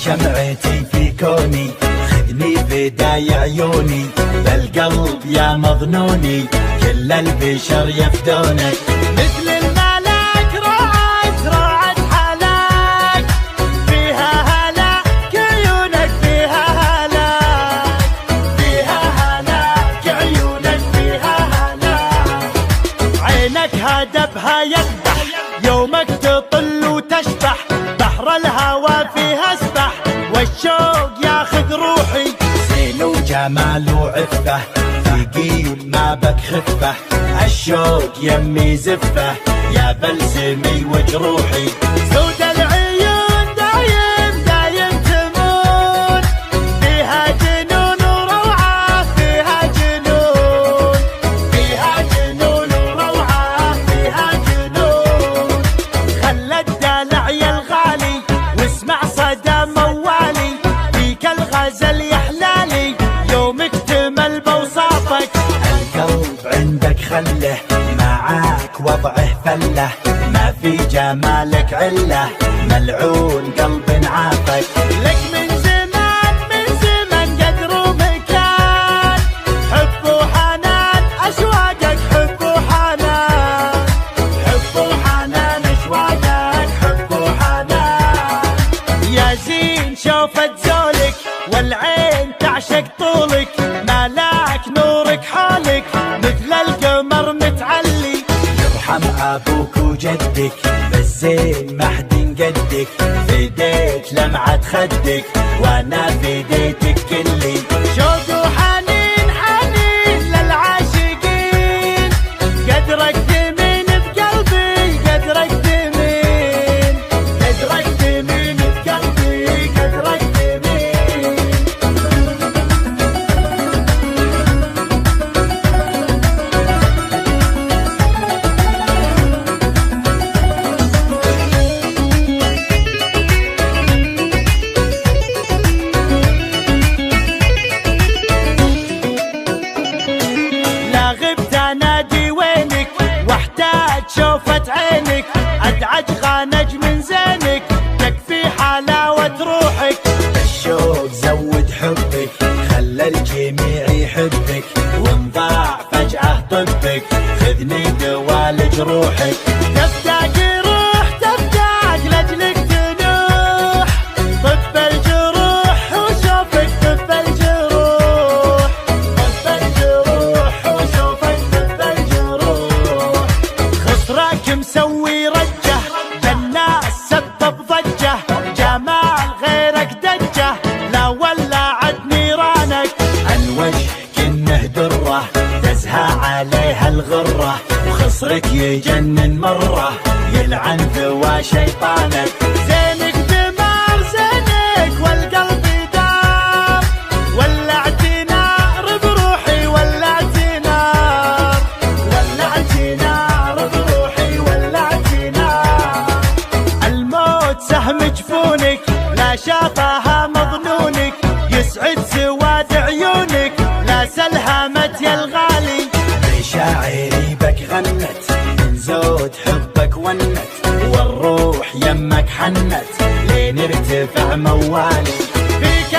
شمعتي في كوني، خذني فداي عيوني، بالقلب يا مظنوني، كل البشر يفدونك. مثل الملاك راعت حلاك، فيها هلاك عيونك، فيها هلاك، فيها هلاك عيونك، فيها هلاك. عينك هدفها يذبح، يومك تطل وتشبح، بحر الهوى فيها اسبح، والشوق ياخذ روحي. زين وجمال وعفة، ثقيل ما بك خفة، الشوق يمي زفة، يا بلسمي وجروحي. سود العيون دايم تمون، فيها جنون وروعة، فيها جنون، فيها جنون وروعة، فيها جنون. خلى الدلع يا الغالي، واسمع صدى موالي، فيك الغزل يحلالي، يوم اكتمل بوصافك. القلب عندك خله، معاك وضعه فله، ما في جمالك عله، ملعون قلب عافك. لك من زمان قدر ومكان، حب وحنان أشواقك، حب وحنان، حب وحنان أشواقك، حب وحنان. يا زين شوفت زولك، والعين تعشق طولك، ملاك نورك حولك، مثل القمر متعلي. يرحم ابوك وجدك، بالزين ما حد قدك، فديت لمعة خدك، وانا فديتك كلي. شوق وحنين للعاشقين، قدرك ثمين بقلبي، قدرك ثمين، قدرك ثمين بقلبي، قدرك ثمين. لا غبت انادي وينك، واحتاج شوفة عينك، ادعج غانج من زينك، تكفي حلاوة روحك. الشوق زود حبك، خلى الجميع يحبك، وانضاع فجأة طبك، خذني دوال جروحك. تفتاق روح تفتاق لاجلك تنوح، طب الجروح وشوفك، طب الجروح، طب الجروح وشوفك، طب الجروح. خصرك مسوي رجه، للناس سبب ضجه، جمال غيرك دجه، لا ولعت نيرانك. الوجه كنه دره، تزهى عليها الغره، وخصرك يجنن مره، يلعن ذوى شيطانك. زينك دمار زينك، والقلب دار، ولعت نار بروحي، ولعت نار، ولعت نار بروحي، ولعت نار. الموت سهم جفونك، لا شافها مظنونك، يسعد سواد عيونك، لا سلهمت يا الغالي. مشاعري بك غنت، من زود حبك ونت، والروح يمك حنت، لين ارتفع موالي. فيك